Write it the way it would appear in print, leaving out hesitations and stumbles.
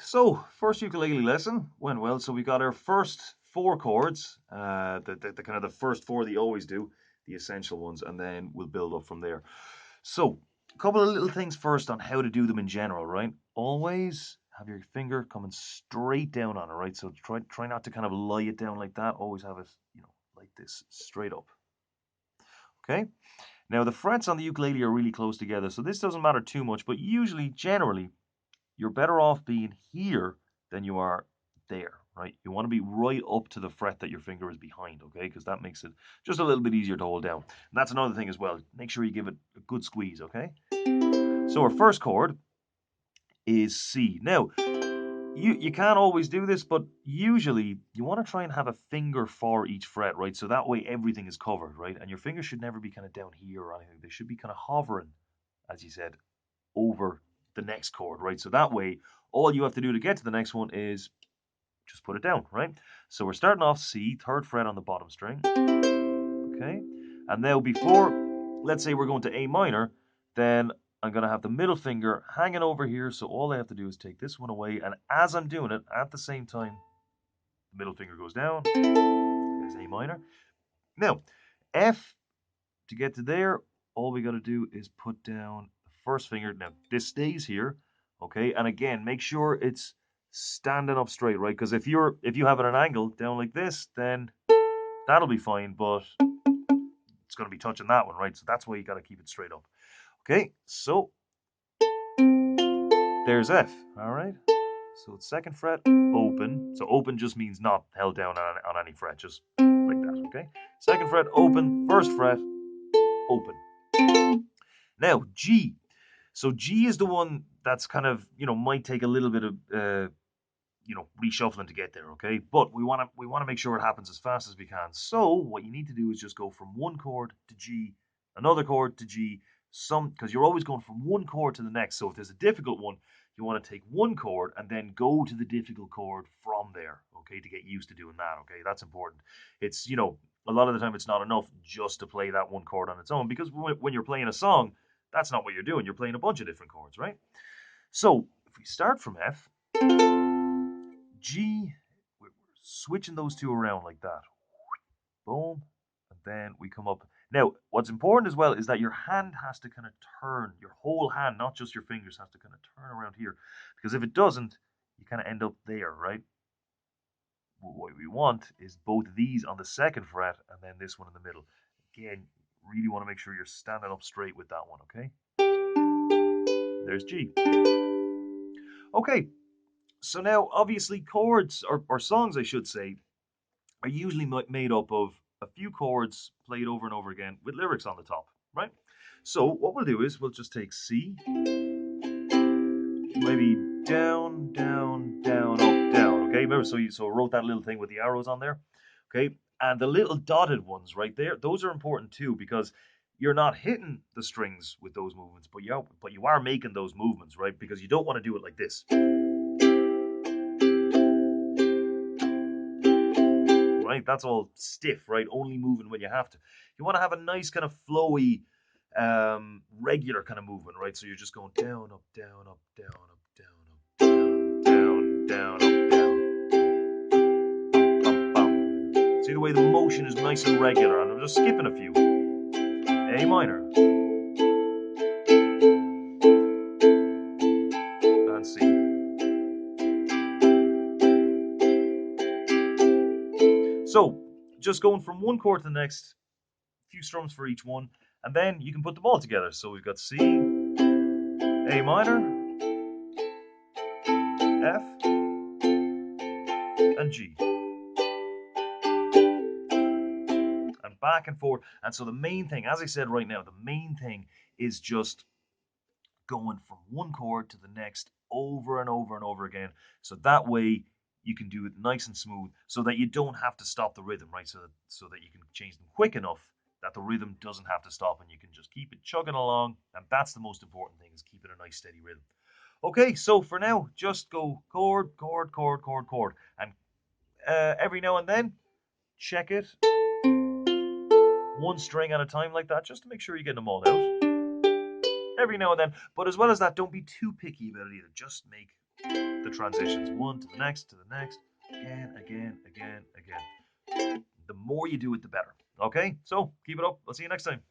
So, first ukulele lesson went well. So we got our first four chords, the kind of the first four that you always do, the essential ones, and then we'll build up from there. So, a couple of little things first on how to do them in general, right? Always have your finger coming straight down on it, right? So try not to kind of lie it down like that. Always have it, like this, straight up. Okay. Now the frets on the ukulele are really close together, so this doesn't matter too much. But usually, generally, you're better off being here than you are there, right? You want to be right up to the fret that your finger is behind, okay? Because that makes it just a little bit easier to hold down. And that's another thing as well. Make sure you give it a good squeeze, okay? So our first chord is C. Now, you can't always do this, but usually you want to try and have a finger for each fret, right? So that way everything is covered, right? And your fingers should never be kind of down here or anything. They should be kind of hovering, as you said, over the next chord, right? So that way, all you have to do to get to the next one is just put it down, right? So we're starting off C, third fret on the bottom string, okay? And now before, let's say we're going to A minor, then I'm going to have the middle finger hanging over here. So all I have to do is take this one away. And as I'm doing it, at the same time, the middle finger goes down. There's A minor. Now, F, to get to there, all we got to do is put down the first finger. Now, this stays here, okay? And again, make sure it's standing up straight, right? Because if you have it at an angle down like this, then that'll be fine, but it's going to be touching that one, right? So that's why you got to keep it straight up. Okay, so there's F, all right? So it's second fret, open. So open just means not held down on any fret, just like that, okay? Second fret, open. First fret, open. Now, G. So G is the one that's kind of, might take a little bit of, reshuffling to get there, okay? But we want to make sure it happens as fast as we can. So what you need to do is just go from one chord to G, another chord to G, because you're always going from one chord to the next. So if there's a difficult one, you want to take one chord and then go to the difficult chord from there, okay, to get used to doing that, okay? That's important. It's, a lot of the time it's not enough just to play that one chord on its own, because when you're playing a song, that's not what you're doing. You're playing a bunch of different chords, right? So if we start from F, G, we're switching those two around like that. Boom. And then we come up. Now, what's important as well is that your hand has to kind of turn, your whole hand, not just your fingers, has to kind of turn around here. Because if it doesn't, you kind of end up there, right? What we want is both of these on the second fret and then this one in the middle. Again, really want to make sure you're standing up straight with that one, okay? There's G. Okay, so now obviously chords, or songs, I should say, are usually made up of a few chords played over and over again with lyrics on the top, right? So what we'll do is we'll just take C, maybe down, down, down, up, down. Okay, remember, so I wrote that little thing with the arrows on there. Okay, and the little dotted ones right there, those are important too, because you're not hitting the strings with those movements, but you are making those movements, right? Because you don't want to do it like this, right? That's all stiff, right? Only moving when you have to. You want to have a nice kind of flowy, regular kind of movement, right? So you're just going down, up, down, up, down, up, down, up, down, down, up, down. Bum, bum. See the way the motion is nice and regular, and I'm just skipping a few. A minor and C. So just going from one chord to the next, a few strums for each one, and then you can put them all together. So we've got C, A minor, F, and G. And back and forth. And so the main thing, as I said right now, the main thing is just going from one chord to the next over and over and over again. So that way you can do it nice and smooth, so that you don't have to stop the rhythm, right? So that you can change them quick enough that the rhythm doesn't have to stop, and you can just keep it chugging along. And that's the most important thing, is keeping a nice steady rhythm. Okay, so for now, just go chord, chord, chord, chord, chord, and every now and then check it one string at a time like that, just to make sure you're getting them all out every now and then. But as well as that, don't be too picky about it either. Just make the transitions, one to the next, again, again, again, again. The more you do it, the better. Okay, so keep it up. I'll see you next time.